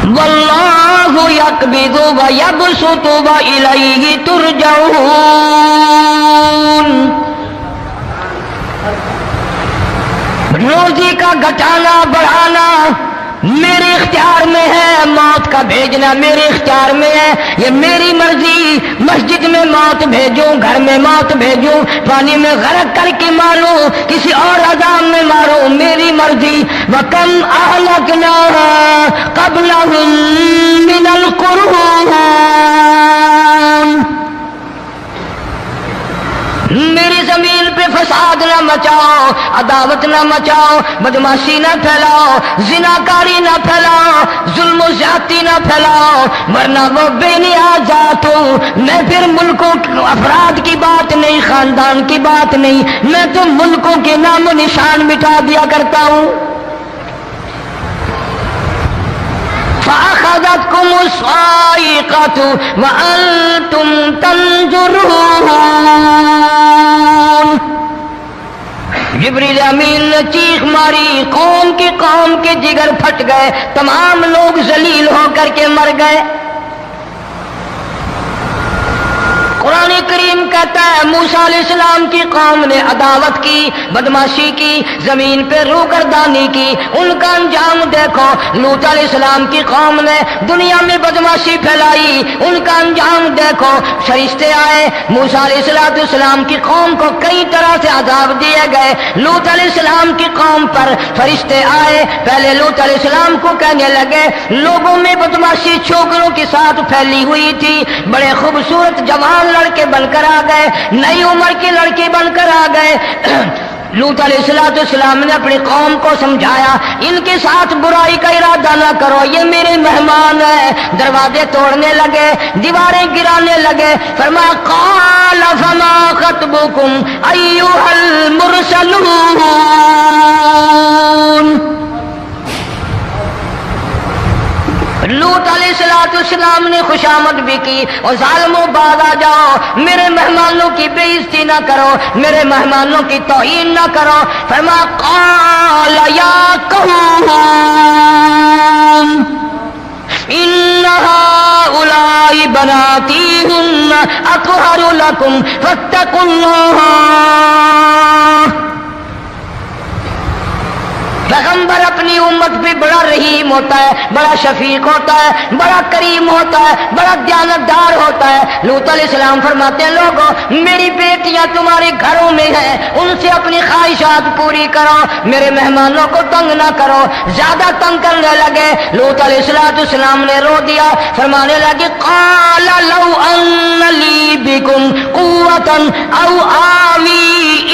واللہ یقبض و یبسط و الیہ ترجعون. روزی کا گھٹانا بڑھانا میرے اختیار میں ہے، موت کا بھیجنا میرے اختیار میں ہے، یہ میری مرضی. مسجد میں موت بھیجوں، گھر میں موت بھیجوں، پانی میں غرق کر کے ماروں، کسی اور عذاب میں ماروں، میری مرضی. وَكَمْ أَهْلَكْنَا قَبْلَهُم مِّنَ الْقُرُونِ. میری زمین پہ فساد نہ مچاؤ، عداوت نہ مچاؤ، بدماشی نہ پھیلاؤ، زناکاری نہ پھیلاؤ، ظلم و زیادتی نہ پھیلاؤ، ورنہ وہ بے نیاز ذات ہوں. میں پھر ملکوں افراد کی بات نہیں، خاندان کی بات نہیں، میں تو ملکوں کے نام و نشان مٹا دیا کرتا ہوں. فَأَخَذَتْكُمُ الصَّاعِقَةُ وَأَنْتُمْ تَنظُرُونَ. جبریل امین نے چیخ ماری، قوم کے جگر پھٹ گئے، تمام لوگ ذلیل ہو کر کے مر گئے. قرآن کریم کہتا ہے موسیٰ علیہ السلام کی قوم نے عداوت کی، بدماشی کی، زمین پہ روگردانی کی. ان کا انجام دیکھو. لوط علیہ السلام کی قوم نے دنیا میں بدماشی پھیلائی، ان کا انجام دیکھو. فرشتے آئے، موسیٰ علیہ السلام کی قوم کو کئی طرح سے عذاب دیے گئے. لوط علیہ السلام کی قوم پر فرشتے آئے، پہلے لوط علیہ السلام کو کہنے لگے لوگوں میں بدماشی چھوکروں کے ساتھ پھیلی ہوئی تھی، بڑے خوبصورت جوان لڑکے بن کر آ گئے، نئی عمر کے لڑکے بن کر آ گئے. لوط علیہ السلام نے اپنی قوم کو سمجھایا ان کے ساتھ برائی کا ارادہ نہ کرو، یہ میرے مہمان ہیں. دروازے توڑنے لگے، دیواریں گرانے لگے. فرمایا قال فما خطبكم ایھا المرسلون. لوط علیہ السلام نے خوشامد بھی کی، اور ظالموں باز آ جاؤ، میرے مہمانوں کی بے عزتی نہ کرو، میرے مہمانوں کی توہین نہ کرو. فرمایا قال یا قوم ان هؤلاء بناتی هن اطہر لکم فاتقوا اللہ. پیغمبر اپنی امت پہ بڑا رحیم ہوتا ہے، بڑا شفیق ہوتا ہے، بڑا کریم ہوتا ہے، بڑا دیانتدار ہوتا ہے. لوط علیہ السلام فرماتے ہیں لوگوں میری بیٹیاں تمہارے گھروں میں ہیں، ان سے اپنی خواہشات پوری کرو، میرے مہمانوں کو تنگ نہ کرو. زیادہ تنگ کرنے لگے. لوط علیہ السلام نے رو دیا، فرمانے لگے قال لو ان لی بکم قوۃ او آوی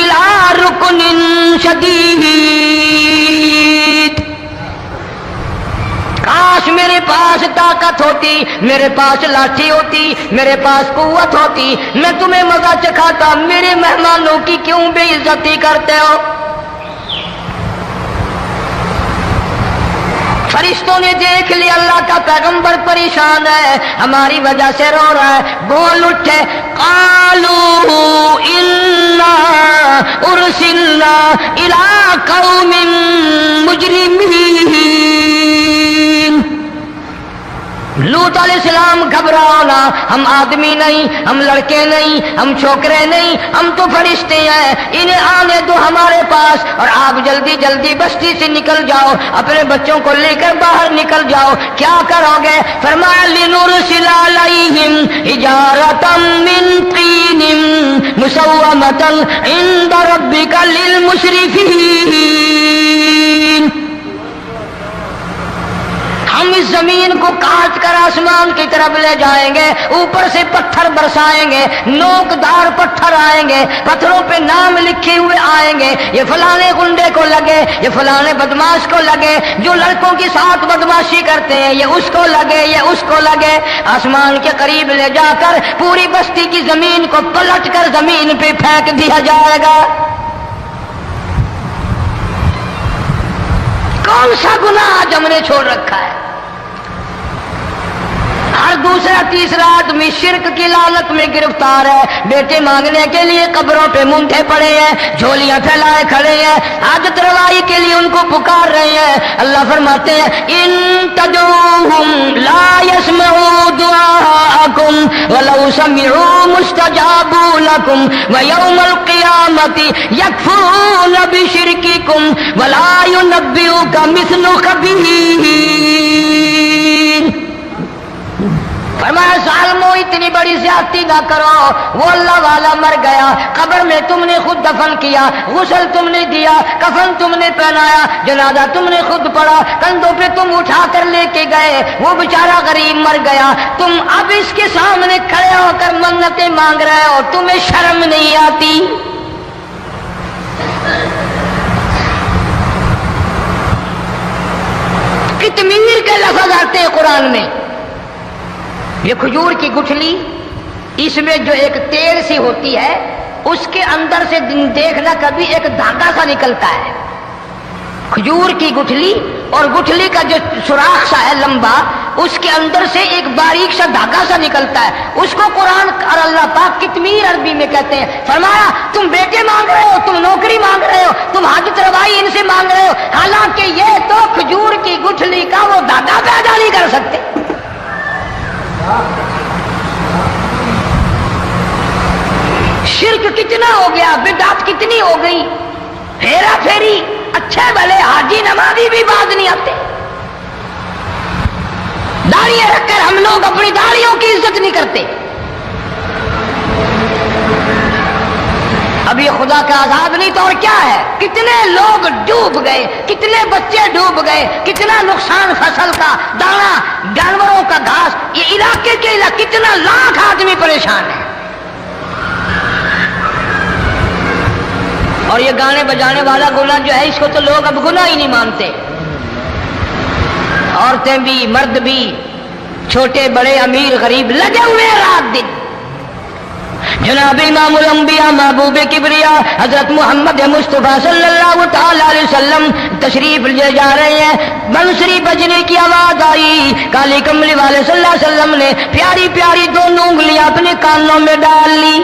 الی رکن شدید. کاش میرے پاس طاقت ہوتی، میرے پاس لاٹھی ہوتی، میرے پاس قوت ہوتی، میں تمہیں مزہ چکھاتا. میرے مہمانوں کی کیوں بے عزتی کرتے ہو؟ فرشتوں نے دیکھ لیا اللہ کا پیغمبر پریشان ہے، ہماری وجہ سے رو رہا ہے. بول اٹھے قالوا انا ارسلنا الی قوم مجرمین. لوط علیہ السلام گھبراؤ نہ، ہم آدمی نہیں، ہم لڑکے نہیں، ہم چھوکرے نہیں، ہم تو فرشتے ہیں. انہیں آنے دو ہمارے پاس، اور آپ جلدی جلدی بستی سے نکل جاؤ، اپنے بچوں کو لے کر باہر نکل جاؤ. کیا کرو گے؟ فرمایا لنرسل علیہم حجارۃ من طین مسومۃ عند ربک للمسرفین. ہم اس زمین کو کاٹ کر آسمان کی طرف لے جائیں گے، اوپر سے پتھر برسائیں گے، نوکدار پتھر آئیں گے، پتھروں پہ نام لکھے ہوئے آئیں گے، یہ فلانے گنڈے کو لگے، یہ فلانے بدماش کو لگے، جو لڑکوں کے ساتھ بدماشی کرتے ہیں یہ اس کو لگے، یہ اس کو لگے. آسمان کے قریب لے جا کر پوری بستی کی زمین کو پلٹ کر زمین پہ پھینک دیا جائے گا. کون سا گناہ آج ہم نے چھوڑ رکھا ہے؟ ہر دوسرا تیسرا آدمی شرک کی لعنت میں گرفتار ہے. بیٹے مانگنے کے لیے قبروں پہ مونٹھے پڑے ہیں، جھولیاں پھیلائے کھڑے ہیں، حاجت روائی کے لیے ان کو پکار رہے ہیں. اللہ فرماتے ہیں ان تدعوہم فدعوهم لا يسمعوا دعاءكم ولو سمعوا مستجابوا لكم ويوم القيامة يكفرون بشرككم ولا ينبئك مثل خبير. فرمایا ظالمو اتنی بڑی زیادتی نہ کرو، وہ اللہ والا مر گیا، قبر میں تم نے خود دفن کیا، غسل تم نے دیا، کفن تم نے پہنایا، جنازہ تم نے خود پڑھا، کندھوں پہ تم اٹھا کر لے کے گئے، وہ بیچارہ غریب مر گیا، تم اب اس کے سامنے کھڑے ہو کر منتیں مانگ رہے ہو، تمہیں شرم نہیں آتی؟ کتمیر کے لفظ آتے ہیں قرآن میں. یہ کھجور کی گٹھلی، اس میں جو ایک تیل سی ہوتی ہے، اس کے اندر سے دیکھنا کبھی ایک دھاگا سا نکلتا ہے. کھجور کی گٹھلی اور گٹھلی کا جو سوراخ سا ہے لمبا، اس کے اندر سے ایک باریک سا دھاگا سا نکلتا ہے، اس کو قرآن اور اللہ پاک کتمیر عربی میں کہتے ہیں. فرمایا تم بیٹے مانگ رہے ہو، تم نوکری مانگ رہے ہو، تم حاجت روائی ان سے مانگ رہے ہو، حالانکہ یہ تو کھجور کی گٹھلی کا وہ دھاگا پیدا نہیں کر سکتے. شرک کتنا ہو گیا، بدعت کتنی ہو گئی، ہیرا پھیری. اچھے بھلے حاجی نمازی بھی باز نہیں آتے. داڑھی رکھ کر ہم لوگ اپنی داڑھیوں کی عزت نہیں کرتے. اب یہ خدا کا عذاب نہیں تو اور کیا ہے؟ کتنے لوگ ڈوب گئے، کتنے بچے ڈوب گئے، کتنا نقصان فصل کا، دانا، جانوروں کا گھاس، یہ علاقے کے علاقے کتنا لاکھ آدمی پریشان ہے. اور یہ گانے بجانے والا گناہ جو ہے، اس کو تو لوگ اب گناہ ہی نہیں مانتے. عورتیں بھی، مرد بھی، چھوٹے بڑے، امیر غریب لگے ہوئے رات دن. جناب امام الانبیاء محبوب کبریا حضرت محمد مصطفیٰ صلی اللہ تعالی علیہ وسلم تشریف لے جا رہے ہیں. بنسری بجنے کی آواز آئی، کالی کملی والے صلی اللہ علیہ وسلم نے پیاری پیاری دونوں انگلیاں اپنے کانوں میں ڈال لی.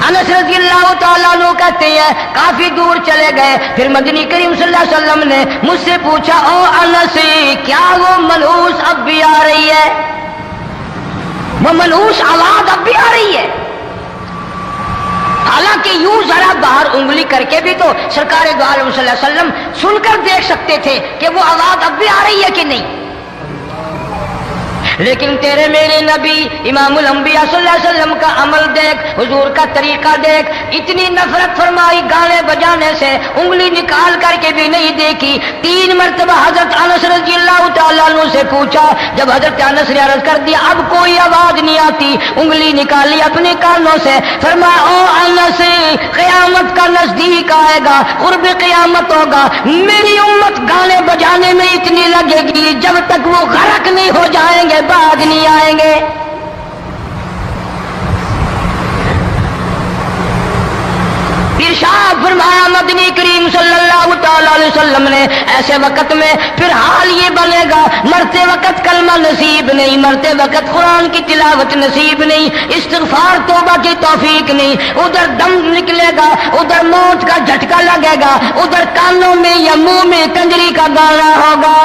انس رضی اللہ تعالیٰ عنہ کہتے ہیں کافی دور چلے گئے، پھر مدنی کریم صلی اللہ علیہ وسلم نے مجھ سے پوچھا، او انس کیا وہ ملحوس اب بھی آ رہی ہے؟ وہ ملحوس آواز اب بھی آ رہی ہے؟ حالانکہ یوں ذرا باہر انگلی کر کے بھی تو سرکار دو عالم صلی اللہ علیہ وسلم سن کر دیکھ سکتے تھے کہ وہ آواز اب بھی آ رہی ہے کہ نہیں. لیکن تیرے میرے نبی امام الانبیاء صلی اللہ علیہ وسلم کا عمل دیکھ، حضور کا طریقہ دیکھ. اتنی نفرت فرمائی گانے بجانے سے، انگلی نکال کر کے بھی نہیں دیکھی. 3 مرتبہ حضرت انس رضی اللہ تعالیٰ عنہ سے پوچھا، جب حضرت انس نے عرض کر دیا اب کوئی آواز نہیں آتی، انگلی نکالی اپنے کانوں سے. فرمایا او انس قیامت کا نزدیک آئے گا، قرب قیامت ہوگا، میری امت گانے بجانے میں اتنی لگے گی جب تک وہ غرق نہیں ہو جائیں گے بعد نہیں آئیں گے. ارشاد فرمایا مدنی کریم صلی اللہ تعالی علیہ وسلم نے ایسے وقت میں پھر حال یہ بنے گا، مرتے وقت کلمہ نصیب نہیں، مرتے وقت قرآن کی تلاوت نصیب نہیں، استغفار توبہ کی توفیق نہیں. ادھر دم نکلے گا، ادھر موت کا جھٹکا لگے گا، ادھر کانوں میں یا منہ میں کنجری کا گانا ہوگا.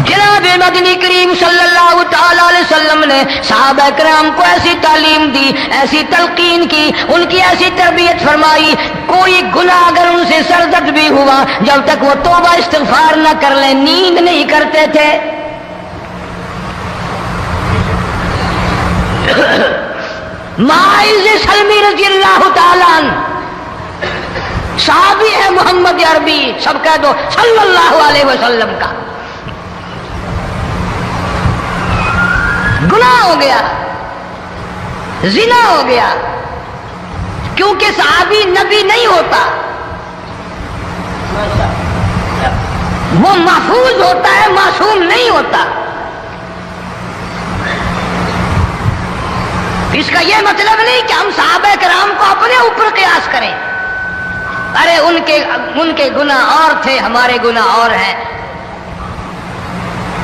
جناب مدنی کریم صلی اللہ تعالی علیہ وسلم نے صحابہ کرام کو ایسی تعلیم دی، ایسی تلقین کی، ان کی ایسی تربیت فرمائی، کوئی گناہ اگر ان سے سرزد بھی ہوا جب تک وہ توبہ استغفار نہ کر لیں نیند نہیں کرتے تھے. ماعز سلمی رضی اللہ تعالیٰ عنہ صحابی ہے محمد عربی، سب کہہ دو صلی اللہ علیہ وسلم کا. گناہ ہو گیا، زنا ہو گیا، کیونکہ صحابی نبی نہیں ہوتا، وہ محفوظ ہوتا ہے، معصوم نہیں ہوتا. اس کا یہ مطلب نہیں کہ ہم صحابہ کرام کو اپنے اوپر قیاس کریں. ارے ان کے گناہ اور تھے، ہمارے گناہ اور ہیں.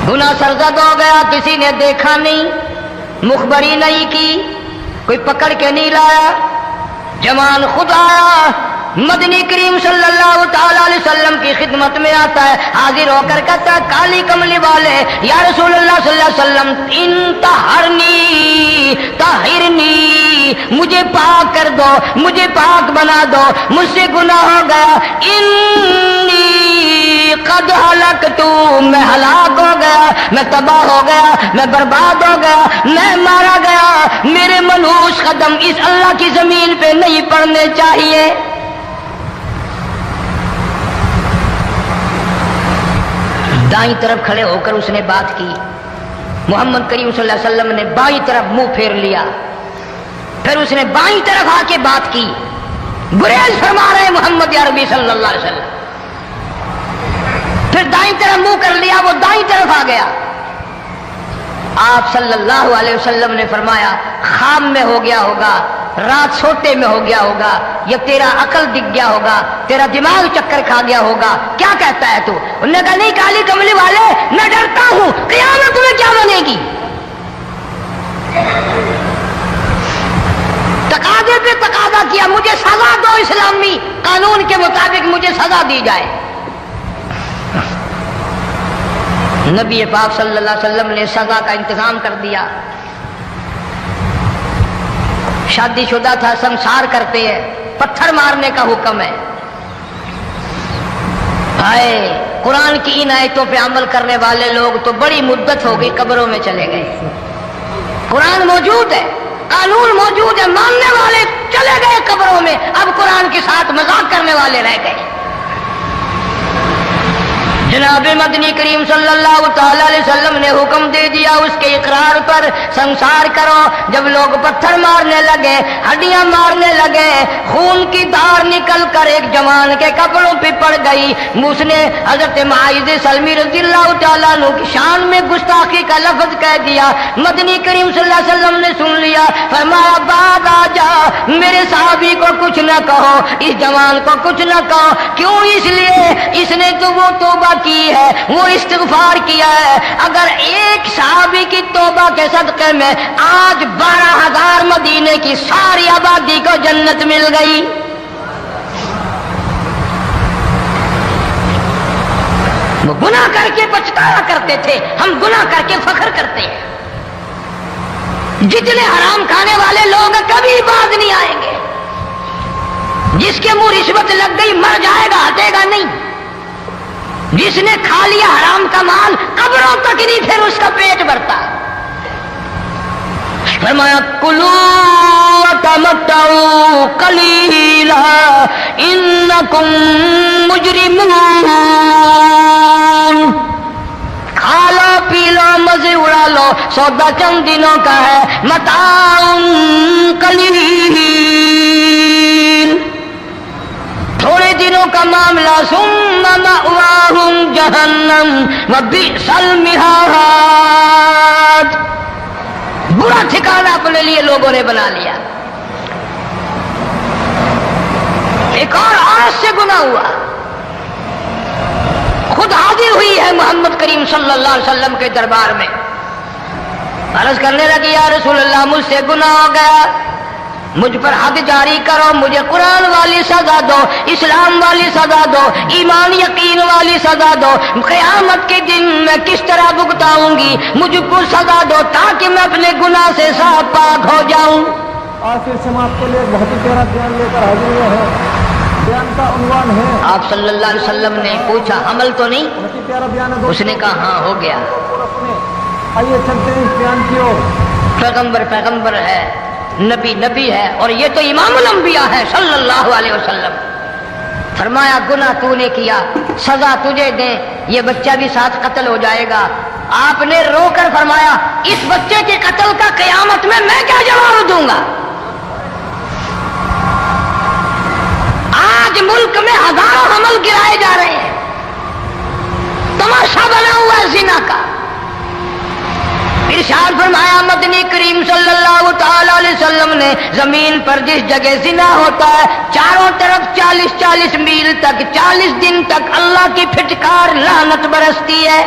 گناہ سرزد ہو گیا، کسی نے دیکھا نہیں، مخبری نہیں کی، کوئی پکڑ کے نہیں لایا، جوان خود آیا، مدنی کریم صلی اللہ تعالی علیہ وسلم کی خدمت میں آتا ہے، حاضر ہو کر کہتا ہے کالی کملی والے یا رسول اللہ صلی اللہ علیہ وسلم انتہرنی طہرنی، مجھے پاک کر دو، مجھے پاک بنا دو، مجھ سے گناہ ہو گیا، انی قد ہلکتو، میں ہلاک ہو گیا، میں تباہ ہو گیا، میں برباد ہو گیا، میں مارا گیا، میرے منحوس قدم اس اللہ کی زمین پہ نہیں پڑنے چاہیے۔ دائیں طرف کھڑے ہو کر اس نے بات کی، محمد کریم صلی اللہ علیہ وسلم نے بائیں طرف منہ پھیر لیا، پھر اس نے بائیں طرف آ کے بات کی، گریز فرما رہے محمد عربی صلی اللہ علیہ وسلم، پھر دائیں طرف منہ کر لیا، وہ دائیں طرف آ گیا۔ آپ صلی اللہ علیہ وسلم نے فرمایا خواب میں ہو گیا ہوگا، رات سوتے میں ہو گیا ہوگا، یا تیرا عقل دکھ گیا ہوگا، تیرا دماغ چکر کھا گیا ہوگا، کیا کہتا ہے تو؟ انہوں نے کہا نہیں کالی کملی والے میں ڈرتا ہوں قیامت میں کیا بنے گی۔ تقاضے پہ تقاضا کیا، مجھے سزا دو، اسلامی قانون کے مطابق مجھے سزا دی جائے۔ نبی پاک صلی اللہ علیہ وسلم نے سزا کا انتظام کر دیا۔ شادی شدہ تھا، سنسار کرتے ہیں، پتھر مارنے کا حکم ہے۔ ہائے قرآن کی ان آیتوں پہ عمل کرنے والے لوگ تو بڑی مدت ہو گئی قبروں میں چلے گئے۔ قرآن موجود ہے، قانون موجود ہے، ماننے والے چلے گئے قبروں میں، اب قرآن کے ساتھ مذاق کرنے والے رہ گئے۔ جناب مدنی کریم صلی اللہ تعالی علیہ وسلم نے حکم دے دیا اس کے اقرار پر سنسار کرو۔ جب لوگ پتھر مارنے لگے، ہڈیاں مارنے لگے، خون کی دھار نکل کر ایک جوان کے کپڑوں پہ پڑ گئی، اس نے حضرت معاذ سلمی رضی اللہ تعالیٰ عنہ کی شان میں گستاخی کا لفظ کہہ دیا۔ مدنی کریم صلی اللہ علیہ وسلم نے سن لیا، فرمایا بعد آ جا، میرے صحابی کو کچھ نہ کہو، اس جوان کو کچھ نہ کہو۔ کیوں؟ اس لیے اس نے تو وہ توبہ کی ہے، وہ استغفار کیا ہے۔ اگر ایک صحابی کی توبہ کے صدقے میں آج 12,000 مدینے کی ساری آبادی کو جنت مل گئی۔ وہ گناہ کر کے پچھتایا کرتے تھے، ہم گناہ کر کے فخر کرتے ہیں۔ جتنے حرام کھانے والے لوگ کبھی باز نہیں آئیں گے۔ جس کے منہ رشوت لگ گئی مر جائے گا، ہٹے گا نہیں۔ جس نے کھا لیا حرام کا مال قبروں تک نہیں پھر اس کا پیٹ بھرتا۔ فرمایا کلو وتمتعوا قلیلا انکم مجرمون، کھا لو پی لو مزے اڑا لو، سودا چند دنوں کا ہے، متاع قلیل، تھوڑے دنوں کا معاملہ، ثم مأواہم جہنم وبئس المہاد، برا ٹھکانہ اپنے لیے لوگوں نے بنا لیا۔ ایک اور عورت سے گناہ ہوا، خود حاضر ہوئی ہے محمد کریم صلی اللہ علیہ وسلم کے دربار میں، عرض کرنے لگی یا رسول اللہ مجھ سے گناہ ہو گیا، مجھ پر حد جاری کرو، مجھے قرآن والی سزا دو، اسلام والی سزا دو، ایمان یقین والی سزا دو، قیامت کے دن میں کس طرح بھگتاؤں گی، مجھ کو سزا دو تاکہ میں اپنے گناہ سے صاف پاک ہو جاؤں۔ آخر سماعت کے لیے بہت ہی پیارا بیان لے کر حاضر ہوئے ہیں۔ بیان کا عنوان ہے، آپ صلی اللہ علیہ وسلم نے پوچھا عمل تو نہیں؟ بہت ہی پیارا بیان ہے، اس نے کہا ہاں ہو گیا۔ آئیے چلتے ہیں اس بیان کی اور۔ پیغمبر پیغمبر ہے، نبی نبی ہے، اور یہ تو امام الانبیاء ہے صلی اللہ علیہ وسلم۔ فرمایا گناہ تو نے کیا، سزا تجھے دیں، یہ بچہ بھی ساتھ قتل ہو جائے گا۔ آپ نے رو کر فرمایا اس بچے کے قتل کا قیامت میں کیا جواب دوں گا؟ آج ملک میں ہزاروں حمل گرائے جا رہے ہیں، تماشا بنا ہوا ہے زنا کا۔ ارشاد فرمایا مدنی کریم صلی اللہ تعالی علیہ وسلم نے زمین پر جس جگہ زنا ہوتا ہے چاروں طرف 40 میل تک 40 دن تک اللہ کی پھٹکار لعنت برستی ہے۔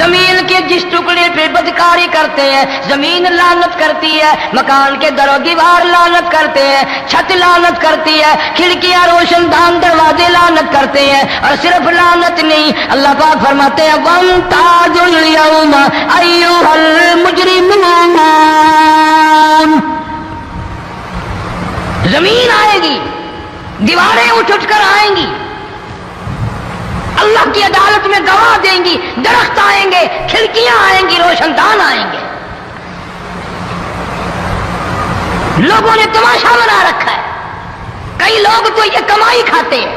زمین کے جس ٹکڑے پہ بدکاری کرتے ہیں زمین لعنت کرتی ہے، مکان کے در و دیوار لعنت کرتے ہیں، چھت لعنت کرتی ہے، کھڑکیاں روشن دان دروازے لعنت کرتے ہیں، اور صرف لعنت نہیں، اللہ پاک فرماتے ہیں وَامْتَازُوا الْيَوْمَ أَيُّهَا الْمُجْرِمُونَ، زمین آئے گی، دیواریں اٹھ اٹھ کر آئیں گی، اللہ کی عدالت میں گواہ دیں گی، درخت آئیں گے، کھڑکیاں آئیں گی، روشن دان آئیں گے، لوگوں نے تماشا بنا رکھا ہے، کئی لوگ تو یہ کمائی کھاتے ہیں،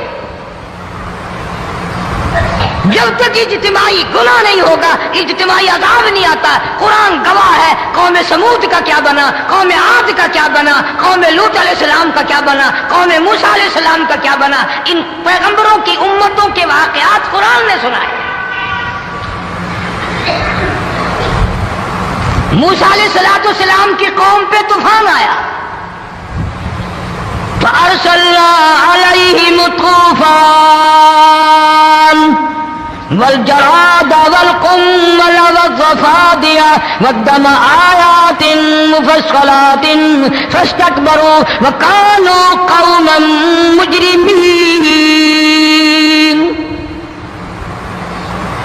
جب تک اجتماعی گناہ نہیں ہوگا اجتماعی عذاب نہیں آتا۔ قرآن گواہ ہے، قوم سمود کا کیا بنا، قوم عاد کا کیا بنا، قوم لوط علیہ السلام کا کیا بنا، قوم موسیٰ علیہ السلام کا کیا بنا، ان پیغمبروں کی امتوں کے واقعات قرآن نے سنائے۔ موسیٰ علیہ السلام کی قوم پہ طوفان آیا، فَأَرْسَلْنَا عَلَيْهِمُ الطُّوفَانَ والجراد والقمل والضفادع والدم آيات مفصلات فاستكبروا وكانوا قوما مجرمين۔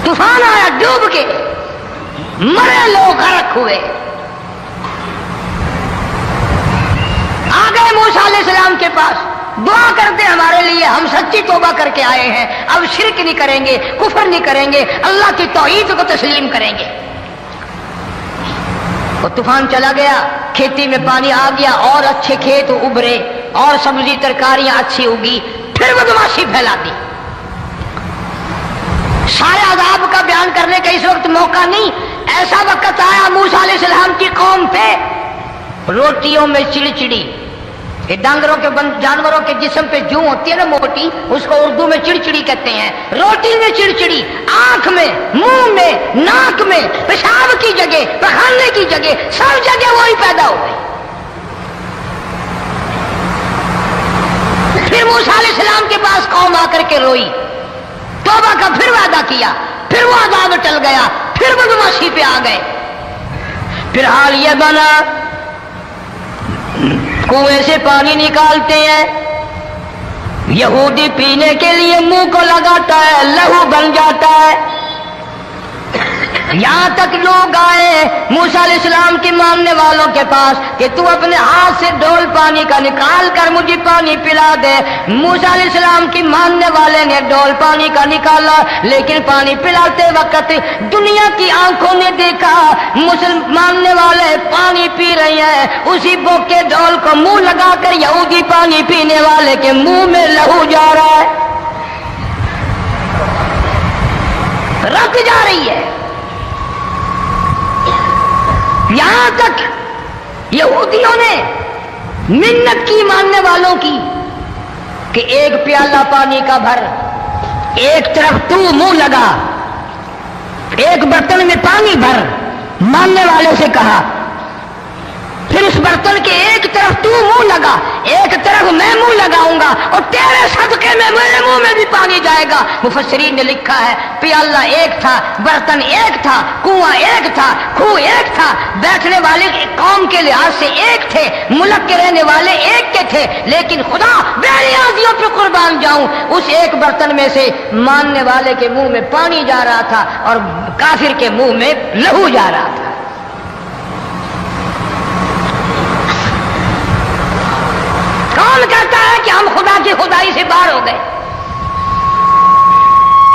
طوفان آیا، ڈوب کے مرے لوگ غرق ہوئے، آ گئے موسیٰ علیہ السلام کے پاس، دعا کرتے ہمارے لیے، ہم سچی توبہ کر کے آئے ہیں، اب شرک نہیں کریں گے، کفر نہیں کریں گے، اللہ کی توحید کو تسلیم کریں گے۔ وہ طوفان چلا گیا، کھیتی میں پانی آ گیا، اور اچھے کھیت ابھرے، اور سبزی ترکاریاں اچھی اگی، پھر بدماشی پھیلا دی۔ سارے عذاب کا بیان کرنے کا اس وقت موقع نہیں، ایسا وقت آیا موسیٰ علیہ السلام کی قوم پہ روٹیوں میں چڑچڑی، یہ ڈانگروں کے جانوروں کے جسم پہ جوں ہوتی ہے نا موٹی، اس کو اردو میں چڑچڑی کہتے ہیں، روٹی میں چڑچڑی، آنکھ میں، منہ میں، ناک میں، پیشاب کی جگہ، پخانے کی جگہ، سب جگہ وہی پیدا ہو گئی۔ پھر موسیٰ علیہ السلام کے پاس قوم آ کر کے روئی، توبہ کا پھر وعدہ کیا، پھر وہ عذاب ٹل گیا، پھر بدماشی پہ آ گئے۔ پھر حال یہ بنا، کنویں سے پانی نکالتے ہیں، یہودی پینے کے لیے منہ کو لگاتا ہے، لہو بن جاتا ہے۔ یہاں تک لوگ آئے موسیٰ علیہ السلام کی ماننے والوں کے پاس کہ تو اپنے ہاتھ سے ڈول پانی کا نکال کر مجھے پانی پلا دے۔ موسیٰ علیہ السلام کی ماننے والے نے ڈول پانی کا نکالا، لیکن پانی پلاتے وقت دنیا کی آنکھوں نے دیکھا ماننے والے پانی پی رہے ہیں، اسی بوک کے ڈول کو منہ لگا کر یہودی پانی پینے والے کے منہ میں لہو جا رہا ہے، رت جا رہی ہے۔ یہاں تک یہودیوں نے منت کی ماننے والوں کی کہ ایک پیالہ پانی کا بھر، ایک طرف تو منہ لگا، ایک برتن میں پانی بھر، ماننے والے سے کہا، پھر اس برتن کے ایک طرف تو منہ لگا، ایک طرف میں منہ لگاؤں گا، اور تیرے صدقے میں میرے منہ میں بھی پانی جائے گا۔ مفسرین نے لکھا ہے پیالہ ایک تھا، برتن ایک تھا، کنواں ایک تھا، کھو ایک تھا، بیٹھنے والے قوم کے لحاظ سے ایک تھے، ملک کے رہنے والے ایک کے تھے، لیکن خدا بے نیازیوں پہ قربان جاؤں، اس ایک برتن میں سے ماننے والے کے منہ میں پانی جا رہا تھا اور کافر کے منہ میں لہو جا رہا تھا۔ کون کہتا ہے کہ ہم خدا کی خدائی سے باہر ہو گئے؟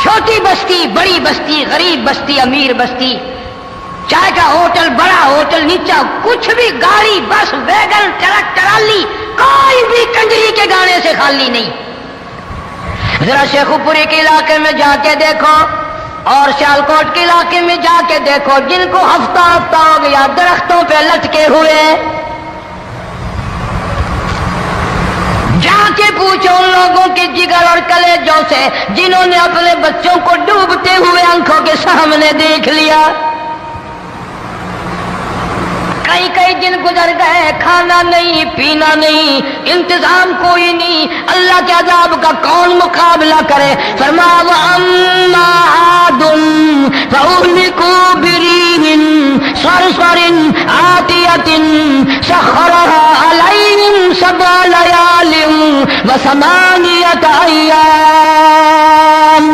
چھوٹی بستی، بڑی بستی، غریب بستی، امیر بستی، چائے کا ہوٹل، بڑا ہوٹل، نیچا کچھ بھی، گاڑی، بس، ویگن، ٹرک، ٹرالی، کوئی بھی کنجری کے گانے سے خالی نہیں۔ ذرا شیخو پوری کے علاقے میں جا کے دیکھو اور سیالکوٹ کے علاقے میں جا کے دیکھو، جن کو ہفتہ ہفتہ ہو گیا درختوں پہ لٹکے ہوئے، جا کے پوچھو ان لوگوں کے جگر اور کلیجوں سے جنہوں نے اپنے بچوں کو ڈوبتے ہوئے آنکھوں کے سامنے دیکھ لیا۔ کئی دن گزر گئے، کھانا نہیں، پینا نہیں، انتظام کوئی نہیں، اللہ کے عذاب کا کون مقابلہ کرے؟ فرمایا وَأَمَّا عَادٌ فَأُهْلِكُوا بِرِيحٍ صَرْصَرٍ عَاتِيَةٍ سَخَّرَهَا عَلَيْهِمْ سَبْعَ لَيَالٍ وَثَمَانِيَةَ أَيَّامٍ۔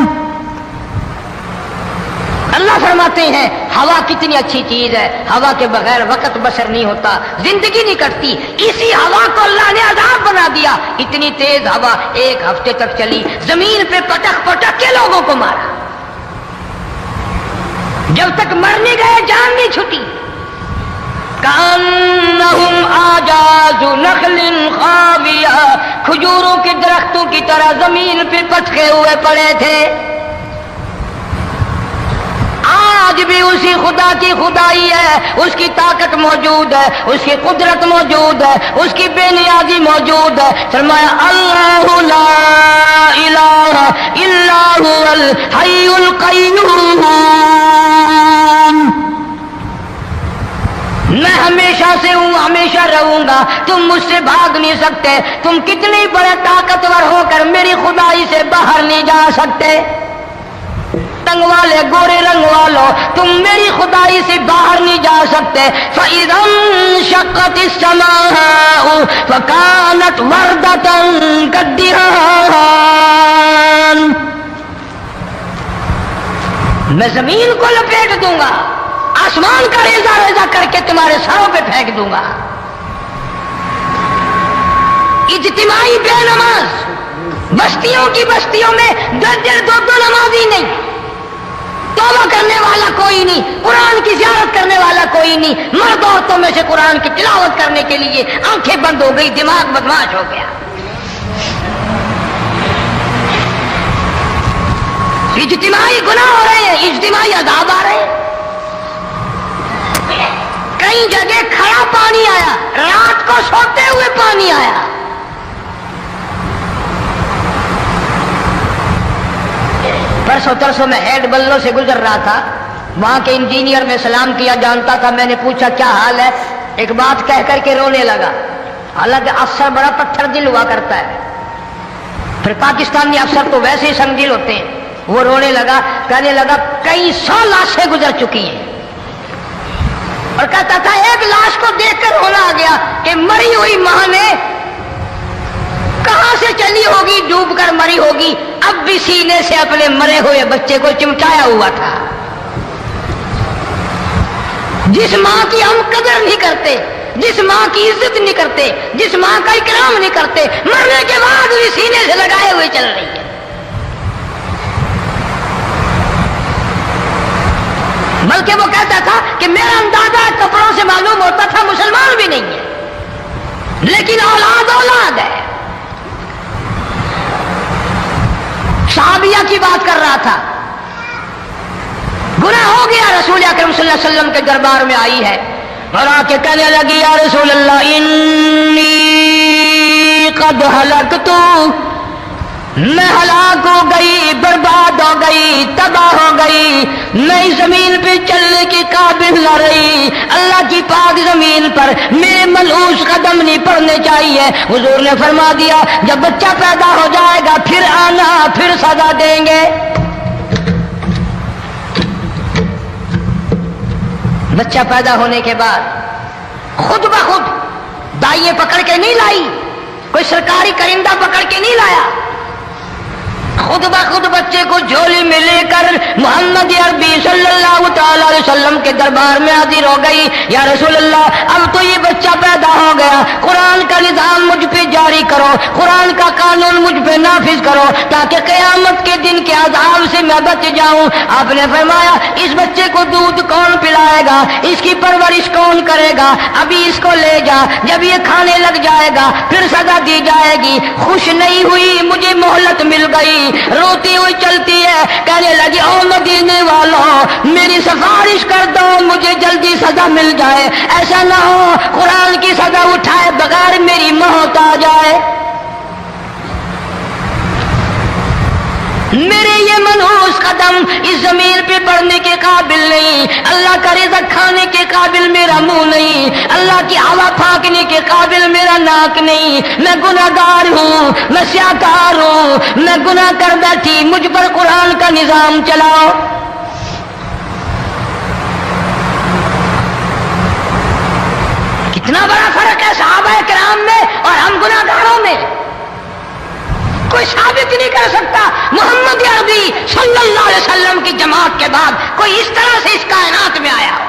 اللہ فرماتے ہیں ہوا کتنی اچھی چیز ہے، ہوا کے بغیر وقت بسر نہیں ہوتا، زندگی نہیں کٹتی، اسی ہوا کو اللہ نے عذاب بنا دیا۔ اتنی تیز ہوا ایک ہفتے تک چلی، زمین پہ پٹک پٹک کے لوگوں کو مارا، جب تک مر نہیں گئے جان نہیں چھٹی۔ کأنہم اعجاز نخل خاویہ، کھجوروں کے درختوں کی طرح زمین پہ پٹکے ہوئے پڑے تھے۔ آج بھی اسی خدا کی خدائی ہے، اس کی طاقت موجود ہے، اس کی قدرت موجود ہے، اس کی بے نیازی موجود ہے۔ فرمایا اللہ لا الہ الا هو الحی القیوم، میں ہمیشہ سے ہوں، ہمیشہ رہوں گا، تم مجھ سے بھاگ نہیں سکتے، تم کتنی بڑے طاقتور ہو کر میری خدائی سے باہر نہیں جا سکتے، رنگ والے گورے رنگ والو تم میری خدائی سے باہر نہیں جا سکتے۔ فَإِذَا انشَقَّتِ السَّمَاءُ فَكَانَتْ وَرْدَةً كَالدِّهَانِ، میں زمین کو لپیٹ دوں گا، آسمان کا ریزہ ریزہ کر کے تمہارے سروں پہ پھینک دوں گا۔ اجتماعی بے نماز، بستیوں کی بستیوں میں دو نمازی نہیں، توبہ کرنے والا کوئی نہیں، قرآن کی زیارت کرنے والا کوئی نہیں، مرد عورتوں میں سے قرآن کی تلاوت کرنے کے لیے آنکھیں بند ہو گئی، دماغ بدماش ہو گیا۔ اجتماعی گناہ ہو رہے ہیں، اجتماعی عذاب آ رہے ہیں۔ کئی جگہ کھڑا پانی آیا، رات کو سوتے ہوئے پانی آیا۔ پرسوں ترسوں میں ہیڈ بلوں سے گزر رہا تھا، وہاں کے انجینئر میں سلام کیا جانتا تھا، میں نے پوچھا کیا حال ہے، ایک بات کہہ کر کے رونے لگا، حالانکہ افسر بڑا پتھر دل ہوا کرتا ہے، پھر پاکستانی افسر تو ویسے ہی سنگ دل ہوتے ہیں۔ وہ رونے لگا، کہنے لگا کئی 100 لاشیں گزر چکی ہیں، اور کہتا تھا ایک لاش کو دیکھ کر رونا آ گیا کہ مری ہوئی ماں نے کہاں سے چلی ہوگی، ڈوب کر مری ہوگی، اب بھی سینے سے اپنے مرے ہوئے بچے کو چمٹایا ہوا تھا۔ جس ماں کی ہم قدر نہیں کرتے، جس ماں کی عزت نہیں کرتے، جس ماں کا اکرام نہیں کرتے، مرنے کے بعد بھی سینے سے لگائے ہوئے چل رہی ہے۔ بلکہ وہ کہتا تھا کہ میرا اندازہ کپڑوں سے معلوم ہوتا تھا مسلمان بھی نہیں ہے، لیکن اولاد اولاد ہے۔ صحابیہ کی بات کر رہا تھا، گناہ ہو گیا، رسول اکرم صلی اللہ علیہ وسلم کے دربار میں آئی ہے اور آ کے کہنے لگی یا رسول اللہ انی قد ہلکت، میں ہلاک ہو گئی، برباد ہو گئی، تباہ ہو گئی، میں اس زمین پہ چلنے کے قابل نہ رہی، اللہ کی پاک زمین پر میرے ملعوس قدم نہیں پڑنے چاہیے۔ حضور نے فرما دیا جب بچہ پیدا ہو جائے گا پھر آنا، پھر سزا دیں گے۔ بچہ پیدا ہونے کے بعد خود بخود دائیں پکڑ کے نہیں لائی، کوئی سرکاری کرندہ پکڑ کے نہیں لایا، خود بخود بچے کو جھولی میں لے کر محمد عربی صلی اللہ تعالی علیہ وسلم کے دربار میں حاضر ہو گئی۔ یا رسول اللہ اب تو یہ بچہ پیدا ہو گیا، قرآن کا نظام مجھ پہ جاری کرو، قرآن کا قانون مجھ پہ نافذ کرو تاکہ قیامت کے دن کے عذاب سے میں بچ جاؤں۔ آپ نے فرمایا اس بچے کو دودھ کون پلائے گا، اس کی پرورش کون کرے گا، ابھی اس کو لے جا، جب یہ کھانے لگ جائے گا پھر سزا دی جائے گی۔ خوش نہیں ہوئی، مجھے مہلت مل گئی، روتی ہوئی چلتی ہے، کہنے لگی او مدینے والوں میری سفارش کر دو، مجھے جلدی سزا مل جائے، ایسا نہ ہو قرآن کی سزا اٹھائے بغیر میری موت آ جائے۔ میرے یہ منحوس قدم اس زمین پہ پڑنے کے قابل نہیں، اللہ کا رزق کھانے کے قابل میرا منہ نہیں، اللہ کی ہوا پھانکنے کے قابل میرا ناک نہیں، میں گناہگار ہوں، میں سیاکار ہوں، میں گناہ کر بیٹھی، مجھ پر قرآن کا نظام چلاؤ۔ کتنا بڑا فرق ہے صحابہ کرام میں اور ہم گناہگاروں میں، کوئی ثابت نہیں کر سکتا۔ محمد عربی صلی اللہ علیہ وسلم کی جماعت کے بعد کوئی اس طرح سے اس کائنات میں آیا ہو۔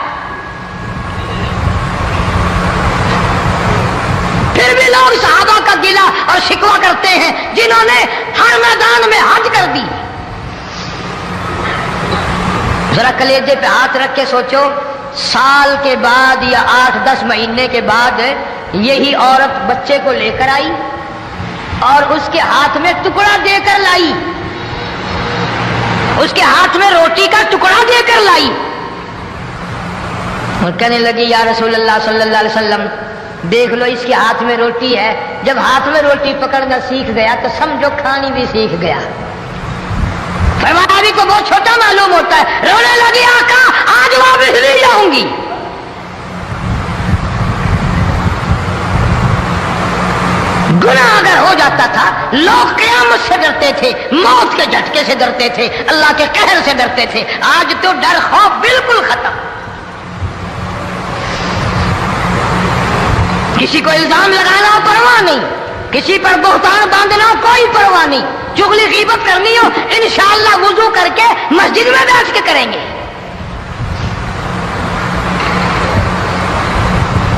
پھر بھی لوگ صحابہ کا گلہ اور شکوہ کرتے ہیں جنہوں نے ہر میدان میں حج کر دی۔ ذرا کلیجے پہ ہاتھ رکھ کے سوچو، سال کے بعد یا 8-10 مہینے کے بعد یہی عورت بچے کو لے کر آئی اور اس کے ہاتھ میں ٹکڑا دے کر لائی، اس کے ہاتھ میں روٹی کا ٹکڑا دے کر لائی اور کہنے لگی یا رسول اللہ صلی اللہ علیہ وسلم دیکھ لو اس کے ہاتھ میں روٹی ہے، جب ہاتھ میں روٹی پکڑنا سیکھ گیا تو سمجھو کھانی بھی سیکھ گیا۔ فرمایا ابھی تو بہت چھوٹا معلوم ہوتا ہے، رونے لگی آقا آج واپس نہیں جاؤں گی۔ گناہ اگر ہو جاتا تھا لوگ قیامت سے ڈرتے تھے، موت کے جھٹکے سے ڈرتے تھے، اللہ کے قہر سے ڈرتے تھے، آج تو ڈر خوف بالکل ختم۔ کسی کو الزام لگانا ہو پرواہ نہیں، کسی پر بہتان باندھنا ہو کوئی پرواہ نہیں، چغلی غیبت کرنی ہو انشاءاللہ وضو کر کے مسجد میں بیٹھ کے کریں گے۔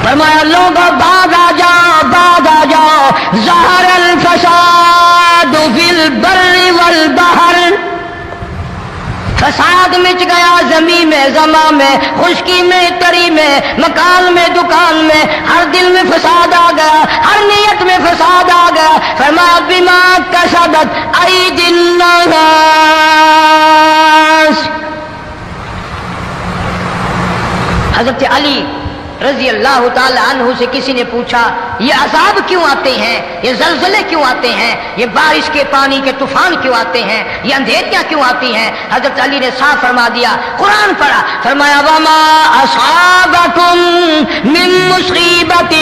فرمایا لوگوں بعد آ جاؤ، بعد آ جاؤ، ظہر الفساد فی البر والبحر، فساد مچ گیا زمین میں، زماں میں، خشکی میں، تری میں، مکان میں، دکان میں، ہر دل میں فساد آ گیا، ہر نیت میں فساد آ گیا۔ فرمایا بما کسبت ایدی الناس۔ حضرت علی رضی اللہ تعالی عنہ سے کسی نے پوچھا یہ عذاب کیوں آتے ہیں، یہ زلزلے کیوں آتے ہیں، یہ بارش کے پانی کے طوفان کیوں آتے ہیں، یہ اندھیریاں کیوں آتی ہیں؟ حضرت علی نے صاف فرما دیا، قرآن پڑھا، فرمایا وما اصابکم من مصیبت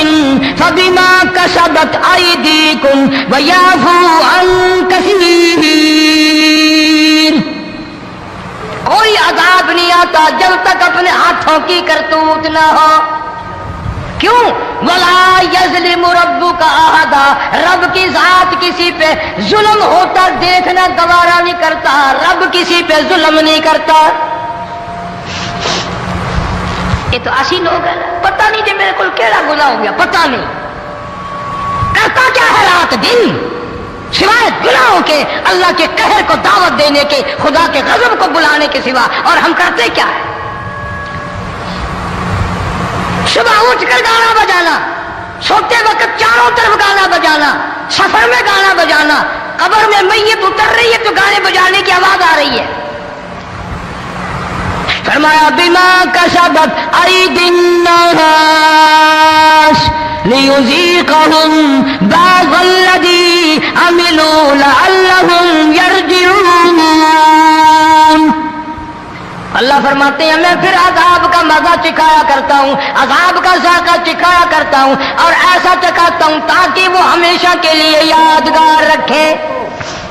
فبما کسبت ایدیکم ویعفو عن کثیر۔ کوئی عذاب نہیں آتا جب تک اپنے ہاتھوں کی کرتوت نہ ہو۔ کیوں؟ وَلَا يَظْلِمُ رَبُّكَ أَحَدًا، رب کی ذات کسی پہ ظلم ہوتا دیکھنا گوارا نہیں کرتا، رب کسی پہ ظلم نہیں کرتا۔ یہ تو ایسی لوگ ہیں پتہ نہیں جی میرے کو کیڑا گناہ ہو گیا، پتہ نہیں کرتا کیا ہے رات دن سوائے گناہوں کے، اللہ کے قہر کو دعوت دینے کے، خدا کے غضب کو بلانے کے سوا، اور ہم کرتے کیا ہے؟ صبح اٹھ کر گانا بجانا، سوتے وقت چاروں طرف گانا بجانا، سفر میں گانا بجانا، قبر میں میت اتر رہی ہے تو گانے بجانے کی آواز آ رہی ہے۔ فرمایا بما کسبت ایدی الناس لیذیقہم بعض الذی عملوا لعلہم یرجعون۔ اللہ فرماتے ہیں میں پھر عذاب کا مزہ چکھایا کرتا ہوں، عذاب کا ذائقہ چکھایا کرتا ہوں اور ایسا چکھاتا ہوں تاکہ وہ ہمیشہ کے لیے یادگار رکھے۔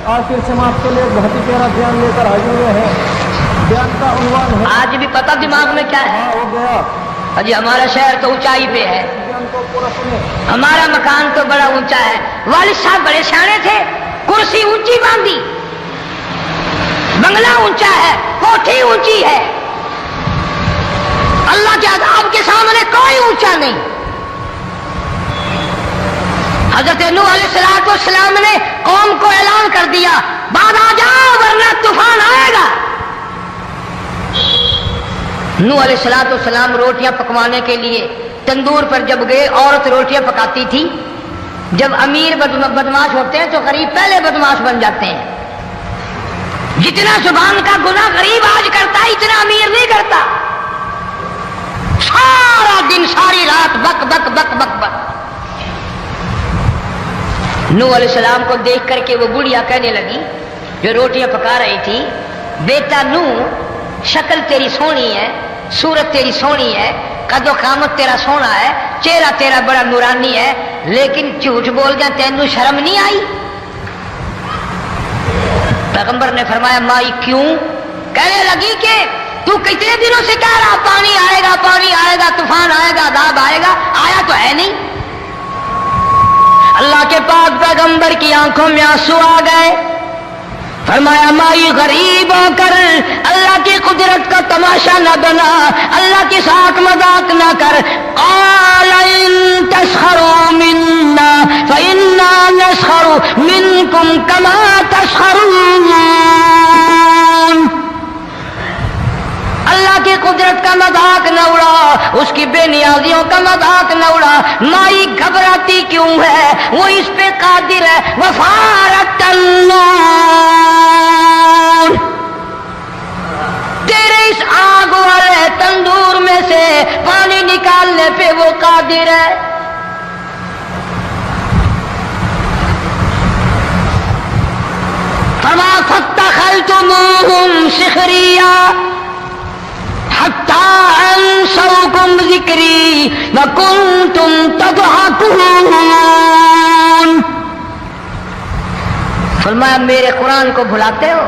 آخر سے ہم آپ کے لیے بہت ہی پیارا بیان لے کر آئے ہوئے ہیں۔ بیان کا عنوان ہے، آج بھی پتہ دماغ میں کیا ہے؟ ہو گیا جی ہمارا شہر تو اونچائی پہ ہے، بیان کو پورا سنیں۔ ہمارا مکان تو بڑا اونچا ہے، والد صاحب بڑے سیانے تھے، کرسی اونچی باندھی، بنگلہ اونچا ہے، کوٹھی اونچی ہے، اللہ کے عذاب کے سامنے کوئی اونچا نہیں۔ حضرت نوح علیہ السلام نے قوم کو اعلان کر دیا بعد آ جاؤ ورنہ طوفان آئے گا۔ نوح علیہ السلام روٹیاں پکوانے کے لیے تندور پر جب گئے، عورت روٹیاں پکاتی تھی۔ جب امیر بدماش ہوتے ہیں تو غریب پہلے بدماش بن جاتے ہیں۔ جتنا زبان کا گناہ غریب آج کرتا ہے اتنا امیر نہیں کرتا۔ سارا دن ساری رات بک بک بک بک بک۔ نوح علیہ السلام کو دیکھ کر کے وہ بڑھیا کہنے لگی جو روٹیاں پکا رہی تھی، بیٹا نو شکل تیری سونی ہے، صورت تیری سونی ہے، قد و قامت تیرا سونا ہے، چہرہ تیرا بڑا نورانی ہے، لیکن جھوٹ بول گیا، تینوں شرم نہیں آئی؟ پیغمبر نے فرمایا مائی کیوں؟ کہنے لگی کہ تو کتنے دنوں سے کہہ رہا پانی آئے گا، پانی آئے گا، طوفان آئے گا، عذاب آئے گا، آیا تو ہے نہیں۔ اللہ کے پاک پیغمبر کی آنکھوں میں آنسو آ گئے، فرمایا مائی غریب ہو کر اللہ کی قدرت کا تماشا نہ بنا، اللہ کے ساتھ مذاق نہ کر۔ قال ان تسخروا منا فإنا نسخر منكم كما تسخرون۔ اللہ کی قدرت کا مذاق نہ اڑا، اس کی بے نیازیوں کا مذاق نہ اڑا۔ مائی گھبراتی کیوں ہے؟ وہ اس پہ قادر ہے۔ وفارت النار، تیرے اس آگ والے تندور میں سے پانی نکالنے پہ وہ قادر ہے۔ فما فاتخذتموہم سخریا حتی انسوکم ذکری وکنتم تضحکون۔ فرمایا میرے قرآن کو بھلاتے ہو،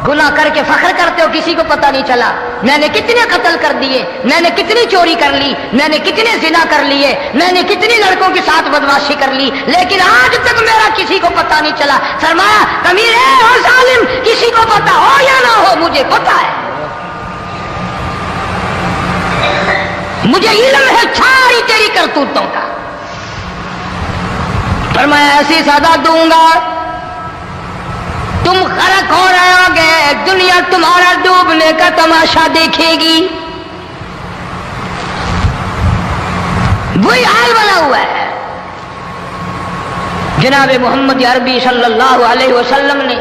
گناہ کر کے فخر کرتے ہو، کسی کو پتہ نہیں چلا میں نے کتنے قتل کر دیے، میں نے کتنی چوری کر لی، میں نے کتنے زنا کر لیے، میں نے کتنی لڑکوں کے ساتھ بدمعاشی کر لی، لیکن آج تک میرا کسی کو پتہ نہیں چلا۔ فرمایا کمینے اور ظالم، کسی کو پتہ ہو یا نہ ہو مجھے پتہ ہے، مجھے علم ہے ساری تیری کرتوتوں کا۔ فرمایا ایسی سزا دوں گا تم غرق ہو رہے ہوگے، دنیا تمہارا ڈوبنے کا تماشا دیکھے گی۔ وہی حال بنا ہوا ہے۔ جناب محمد عربی صلی اللہ علیہ وسلم نے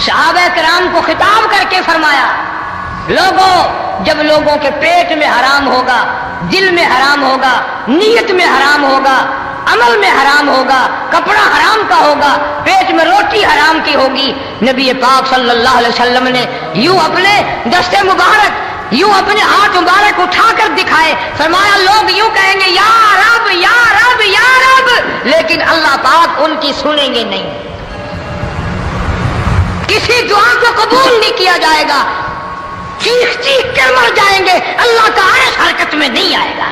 صحابہ کرام کو خطاب کر کے فرمایا لوگوں، جب لوگوں کے پیٹ میں حرام ہوگا، دل میں حرام ہوگا، نیت میں حرام ہوگا، عمل میں حرام ہوگا، کپڑا حرام کا ہوگا، پیٹ میں روٹی حرام کی ہوگی، نبی پاک صلی اللہ علیہ وسلم نے یوں اپنے دستے مبارک، یوں اپنے ہاتھ مبارک اٹھا کر دکھائے، فرمایا لوگ یوں کہیں گے یا رب یا رب یا رب، لیکن اللہ پاک ان کی سنیں گے نہیں، کسی دعا کو قبول نہیں کیا جائے گا، چیخ چیخ کر مر جائیں گے، اللہ کا عرش حرکت میں نہیں آئے گا۔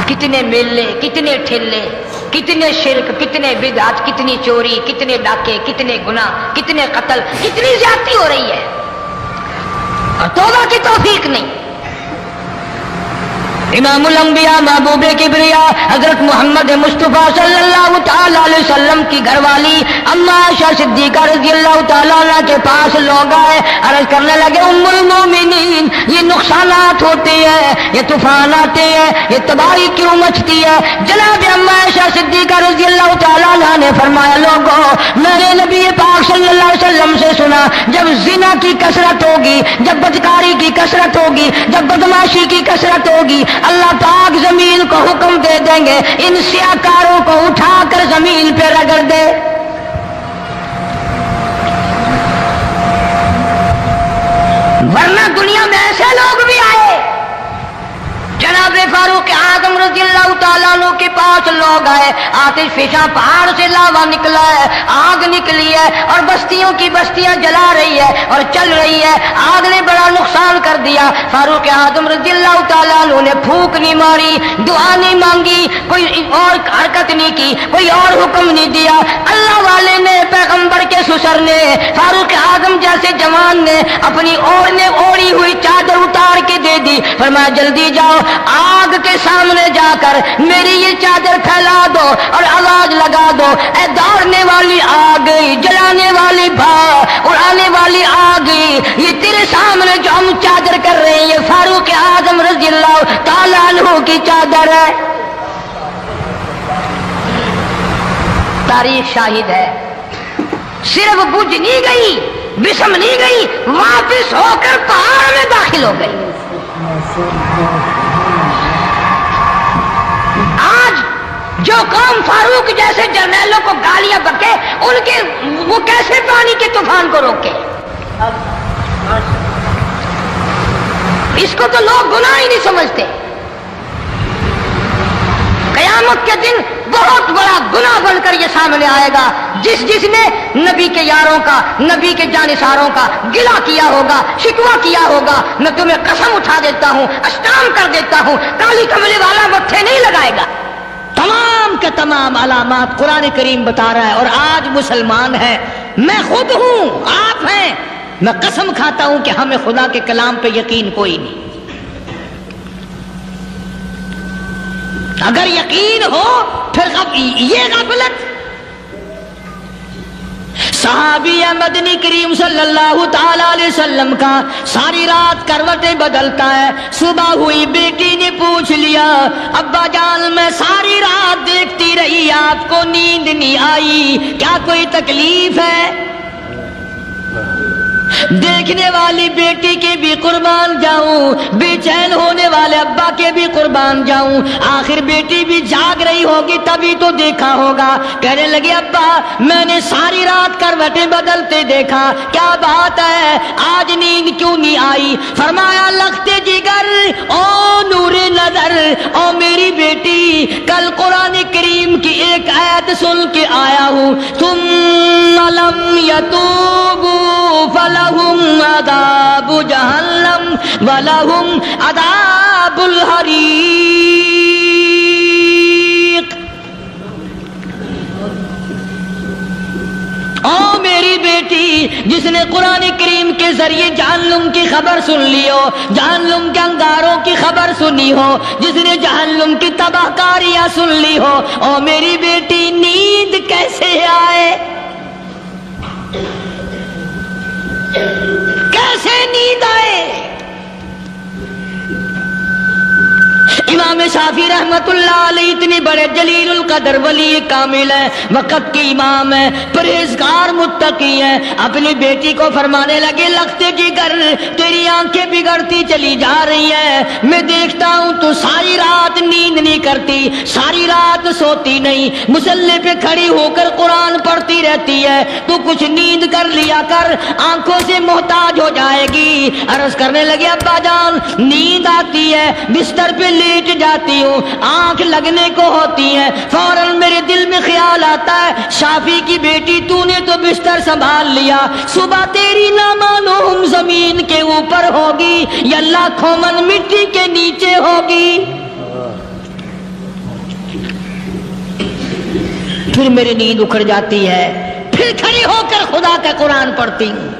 کتنے میلے، کتنے ٹھلے، کتنے شرک، کتنے بدعت، کتنی چوری، کتنے ڈاکے، کتنے گناہ، کتنے قتل، کتنی زیادتی ہو رہی ہے اور توبہ کی توفیق نہیں۔ امام الانبیاء محبوب کبریا حضرت محمد مصطفیٰ صلی اللہ تعالی علیہ وسلم کی گھر والی اما عائشہ صدیقہ رضی اللہ تعالیٰ عنہ کے پاس لوگ آئے، عرض کرنے لگے ام المومنین یہ نقصانات ہوتے ہیں، یہ طوفان آتے ہیں، یہ تباہی کیوں مچتی ہے؟ جناب اما عائشہ صدیقہ رضی اللہ تعالیٰ عنہ نے فرمایا لوگوں، میں نے نبی پاک صلی اللہ علیہ وسلم سے سنا جب زنا کی کثرت ہوگی، جب بدکاری کی کثرت ہوگی، جب بدمعاشی کی کثرت ہوگی، اللہ پاک زمین کو حکم دے دیں گے ان سیاکاروں کو اٹھا کر زمین پہ رگڑ دے۔ ورنہ دنیا میں ایسے لوگ بھی آئے، جناب فاروق اعظم رضی اللہ تعالیٰ عنہ کے پاس لوگ آئے، آتش فشاں پہاڑ سے لاوا نکلا ہے، آگ نکلی ہے اور بستیوں کی بستیاں جلا رہی ہے اور چل رہی ہے، آگ نے بڑا نقصان کر دیا۔ فاروق اعظم رضی اللہ تعالیٰ عنہ نے پھونک نہیں ماری، دعا نہیں مانگی، کوئی اور حرکت نہیں کی، کوئی اور حکم نہیں دیا۔ اللہ والے نے، پیغمبر کے سسر نے، فاروق اعظم جیسے جوان نے اپنی اوڑھی ہوئی چادر اتار کے دے دی، فرمایا جلدی جاؤ آگ کے سامنے جا کر میری یہ چادر پھیلا دو اور آواز لگا دو، اے دوڑنے والی آگ، جلانے والی بھاپ، اڑانے والی آگ، یہ تیرے سامنے جو ہم چادر کر رہے ہیں یہ فاروق اعظم رضی اللہ تعالیٰ عنہ کی چادر ہے۔ تاریخ شاہد ہے، صرف بجھ نہیں گئی، بسم نہیں گئی، واپس ہو کر پہاڑ میں داخل ہو گئی۔ آج جو قوم فاروق جیسے جرنیلوں کو گالیاں بکے ان کے وہ کیسے پانی کے طوفان کو روکے؟ اس کو تو لوگ گناہ ہی نہیں سمجھتے۔ قیامت کے دن بہت بڑا گناہ بن کر یہ سامنے آئے گا، جس نے نبی کے یاروں کا، نبی کے جانثاروں کا گلہ کیا ہوگا، شکوہ کیا ہوگا، میں تمہیں قسم اٹھا دیتا ہوں، اشتام کر دیتا ہوں، کالی کملی والا متھے نہیں لگائے گا۔ تمام کے تمام علامات قرآن کریم بتا رہا ہے۔ اور آج مسلمان ہے، میں خود ہوں، آپ ہیں، میں قسم کھاتا ہوں کہ ہمیں خدا کے کلام پہ یقین کوئی نہیں۔ اگر یقین ہو پھر یہ غفلت۔ صحابی مدنی کریم صلی اللہ تعالی علیہ وسلم کا ساری رات کروٹیں بدلتا ہے، صبح ہوئی بیٹی نے پوچھ لیا ابا جان میں ساری رات دیکھتی رہی آپ کو نیند نہیں آئی، کیا کوئی تکلیف ہے؟ دیکھنے والی بیٹی کے بھی قربان جاؤں، بے چین ہونے والے ابا کے بھی قربان جاؤں، آخر بیٹی بھی جاگ رہی ہوگی تبھی تو دیکھا ہوگا۔ کہنے لگے ابا میں نے ساری رات کروٹیں بدلتے دیکھا، کیا بات ہے آج نیند کیوں نہیں آئی؟ فرمایا لختے جگر او نور نظر او میری بیٹی، کل قرآن کریم کی ایک آیت سن کے آیا ہوں، ثم لم یتوبوا فلہم عذاب جہنم ولہم عذاب الحریق۔ او میری بیٹی جس نے قرآن کریم کے ذریعے جہنم کی خبر سن لی ہو، جہنم کے انگاروں کی خبر سنی ہو، جس نے جہنم کی تباہ کاریاں سن لی ہو، او میری بیٹی نیند کیسے آئے؟ کیسے نیند آئے؟ امام شافعی رحمت اللہ علیہ اتنے بڑے جلیل القدر ولی کامل ہے، وقت کے امام ہے، پرہیزگار متقی ہے، اپنی بیٹی کو فرمانے لگے لختے جگر تیری آنکھیں بگڑتی چلی جا رہی ہیں، میں دیکھتا ہوں تو ساری رات نیند نہیں کرتی، ساری رات سوتی نہیں، مصلی پہ کھڑی ہو کر قرآن پڑھتی رہتی ہے، تو کچھ نیند کر لیا کر، آنکھوں سے محتاج ہو جائے گی۔ عرض کرنے لگے ابا جان نیند آتی ہے، بستر پہ لیٹ جاتی ہوں، آنکھ لگنے کو ہوتی ہے، فوراً میرے دل میں خیال آتا ہے شافی کی بیٹی تو نے تو بستر سنبھال لیا، صبح تیری نہ مانو ہم زمین کے اوپر ہوگی یا لاکھوں من مٹی کے نیچے ہوگی۔ پھر میری نیند اکھڑ جاتی ہے، پھر کھڑی ہو کر خدا کا قرآن پڑھتی ہوں۔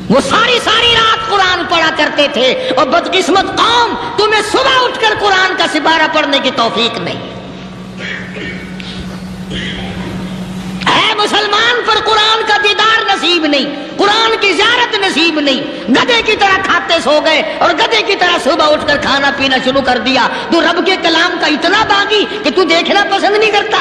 وہ ساری رات قرآن پڑھا کرتے تھے، اور بدقسمت قوم تمہیں صبح اٹھ کر قرآن کا سپارہ پڑھنے کی توفیق نہیں ہے۔ مسلمان پر قرآن کا دیدار نصیب نہیں، قرآن کی زیارت نصیب نہیں، گدھے کی طرح کھاتے سو گئے اور گدھے کی طرح صبح اٹھ کر کھانا پینا شروع کر دیا۔ تو رب کے کلام کا اتنا باغی کہ تو دیکھنا پسند نہیں کرتا۔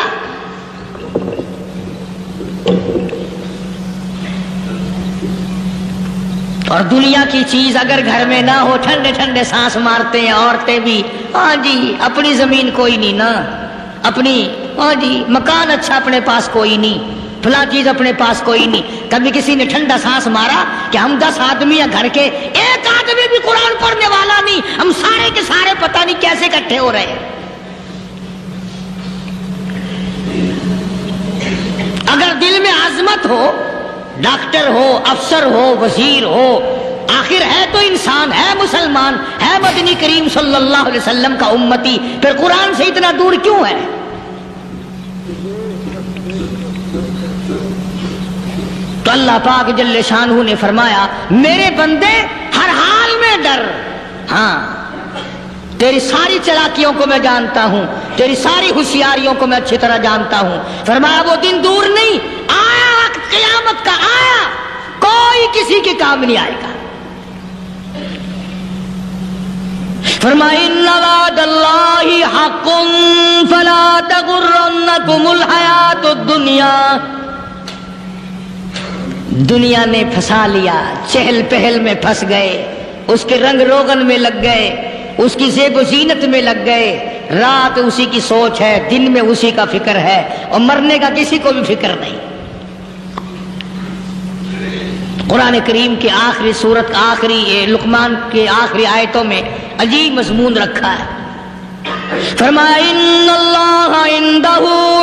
اور دنیا کی چیز اگر گھر میں نہ ہو، ٹھنڈے ٹھنڈے سانس مارتے ہیں عورتیں بھی، ہاں جی اپنی زمین کوئی نہیں نا، اپنی ہاں جی مکان اچھا اپنے پاس کوئی نہیں، فلاں چیز اپنے پاس کوئی نہیں۔ کبھی کسی نے ٹھنڈا سانس مارا کہ ہم 10 آدمی ہیں گھر کے، ایک آدمی بھی قرآن پڑھنے والا نہیں، ہم سارے کے سارے پتہ نہیں کیسے اکٹھے ہو رہے ہیں۔ اگر دل میں عظمت ہو، ڈاکٹر ہو، افسر ہو، وزیر ہو، آخر ہے تو انسان، ہے مسلمان، ہے مدنی کریم صلی اللہ علیہ وسلم کا امتی، پھر قرآن سے اتنا دور کیوں ہے؟ تو اللہ پاک جل شانہ نے فرمایا میرے بندے ہر حال میں ڈر، ہاں تیری ساری چلاکیوں کو میں جانتا ہوں، تیری ساری ہوشیاریوں کو میں اچھی طرح جانتا ہوں۔ فرمایا وہ دن دور نہیں، آیا وقت قیامت کا، آیا، کوئی کسی کے کام نہیں آئے گا۔ فرمایا ان وعد اللہ حق فلا تغرنکم الحیات الدنیا۔ دنیا نے پھنسا لیا، چہل پہل میں پھنس گئے، اس کے رنگ روغن میں لگ گئے، اس کی زیب و زینت میں لگ گئے، رات اسی کی سوچ ہے، دن میں اسی کا فکر ہے، اور مرنے کا کسی کو بھی فکر نہیں۔ قرآن کریم کے آخری سورت کا آخری لقمان کے آخری آیتوں میں عجیب مضمون رکھا ہے۔ فرمایا ان اللہ عندہ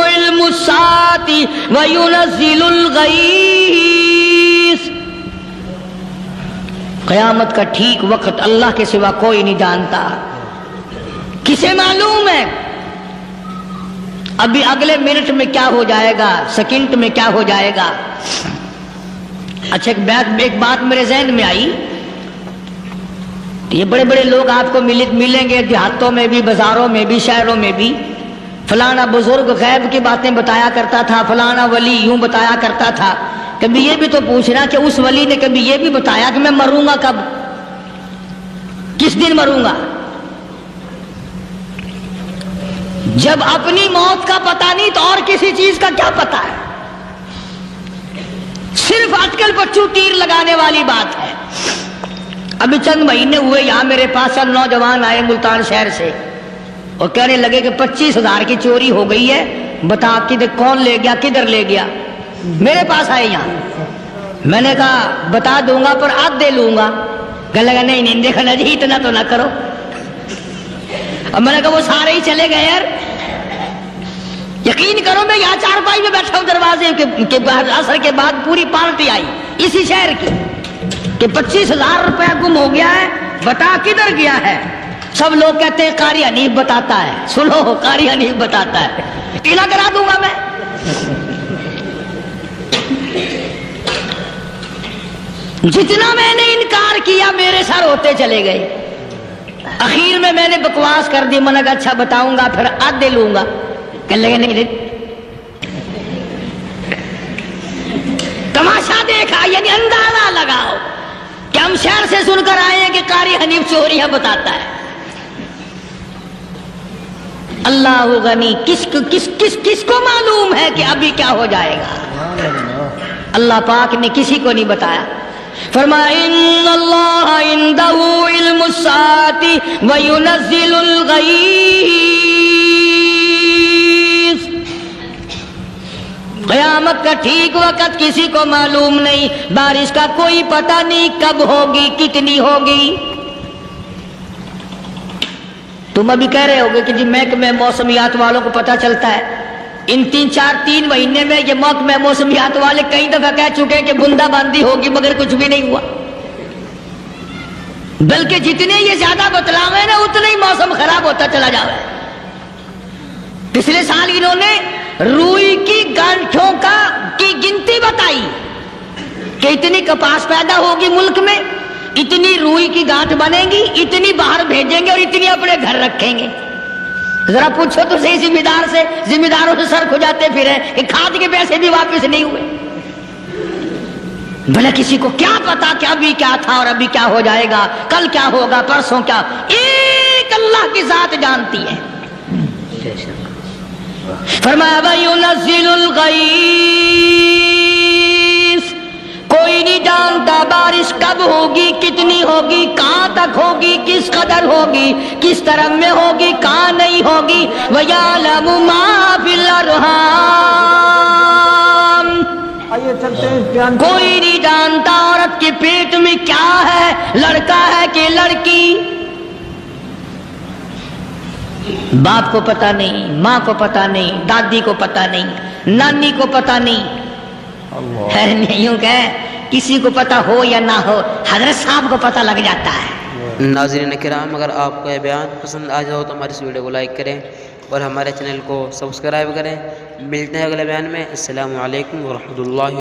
علم الساعۃ وینزل الغیث، قیامت کا ٹھیک وقت اللہ کے سوا کوئی نہیں جانتا۔ کسے معلوم ہے ابھی اگلے منٹ میں کیا ہو جائے گا، سیکنڈ میں کیا ہو جائے گا۔ اچھا ایک بات میرے ذہن میں آئی، یہ بڑے بڑے لوگ آپ کو ملیں گے دیہاتوں میں بھی، بازاروں میں بھی، شہروں میں بھی، فلانا بزرگ غیب کی باتیں بتایا کرتا تھا، فلانا ولی یوں بتایا کرتا تھا۔ کبھی یہ بھی تو پوچھنا کہ اس ولی نے کبھی یہ بھی بتایا کہ میں مروں گا کب، کس دن مروں گا؟ جب اپنی موت کا پتہ نہیں تو اور کسی چیز کا کیا پتہ ہے؟ صرف اٹکل پچو تیر لگانے والی بات ہے۔ ابھی چند مہینے ہوئے یہاں میرے پاس چند نوجوان آئے ملتان شہر سے اور کہنے لگے کہ 25,000 کی چوری ہو گئی ہے، بتا کدھر کون لے گیا، کدھر لے گیا۔ میرے پاس آئے یہاں، میں نے کہا بتا دوں گا پر آدھ دے لوں گا۔ کہنے لگا نہیں دیکھنا جی اتنا تو نہ کرو۔ اب میں نے کہا وہ سارے ہی چلے گئے یار، یقین کرو میں یہاں چارپائی میں بیٹھا ہوں دروازے کے باہر، عصر کے بعد پوری پارٹی آئی اسی شہر کی کہ 25,000 روپیہ گم ہو گیا ہے، بتا کدھر گیا ہے۔ سب لوگ کہتے ہیں قاری حنیف بتاتا ہے، سنو قاری حنیف بتاتا ہے، ٹیلا کرا دوں گا میں۔ جتنا میں نے انکار کیا میرے سر ہوتے چلے گئے۔ اخیر میں نے بکواس کر دی، میں نے کہا اچھا بتاؤں گا پھر آدھے لوں گا۔ کہنے لگے نہیں تماشا دیکھا، یعنی اندازہ لگاؤ کہ ہم شہر سے سن کر آئے ہیں کہ قاری حنیف چوریاں بتاتا ہے۔ اللہ غنی، کس کو معلوم ہے کہ ابھی کیا ہو جائے گا؟ اللہ پاک نے کسی کو نہیں بتایا۔ فرمایا ان اللہ عندہ علم الساعۃ وینزل الغیث، قیامت کا ٹھیک وقت کسی کو معلوم نہیں، بارش کا کوئی پتہ نہیں کب ہوگی، کتنی ہوگی۔ تم ابھی کہہ رہے ہوگے کہ جی محکمہ موسمیات والوں کو پتہ چلتا ہے۔ ان 3 مہینے میں یہ محکمہ موسمیات والے کئی دفعہ کہہ چکے ہیں کہ بندہ باندی ہوگی، مگر کچھ بھی نہیں ہوا۔ بلکہ جتنے یہ زیادہ بتلاوے نا اتنا ہی موسم خراب ہوتا چلا جا رہا ہے۔ پچھلے سال انہوں نے روئی کی گانٹھوں کی گنتی بتائی کہ اتنی کپاس پیدا ہوگی ملک میں، اتنی روئی کی گانٹھ بنے گی، اتنی باہر بھیجیں گے اور اتنی اپنے گھر رکھیں گے۔ ذرا پوچھو تو صحیح ذمہ داروں سے سر کھجاتے پھرے کہ کھاد کے پیسے بھی واپس نہیں ہوئے۔ بھلا کسی کو کیا پتا کہ ابھی کیا تھا اور ابھی کیا ہو جائے گا، کل کیا ہوگا، پرسوں کیا، ایک اللہ کی ذات جانتی ہے۔ فرمایا وَيُنَزِّلُ الْغَيْثَ، کوئی نہیں جانتا بارش کب ہوگی، کتنی ہوگی، کہاں تک ہوگی، کس قدر ہوگی، کس طرف میں ہوگی، کہاں نہیں ہوگی۔ وَيَعْلَمُ مَا فِي الْأَرْحَامِ، آئیے چلتے ہیں اس بیان۔ کوئی نہیں جانتا عورت کے پیٹ میں کیا ہے، لڑکا ہے کہ لڑکی۔ باپ کو پتہ نہیں، ماں کو پتہ نہیں، دادی کو پتہ نہیں، نانی کو پتہ نہیں۔ یوں کہ کسی کو پتہ ہو یا نہ ہو، حضرت صاحب کو پتہ لگ جاتا ہے۔ ناظرین کرام، اگر آپ کو یہ بیان پسند آ جاؤ تو ہماری اس ویڈیو کو لائک کریں اور ہمارے چینل کو سبسکرائب کریں۔ ملتے ہیں اگلے بیان میں۔ السلام علیکم ورحمۃ اللہ۔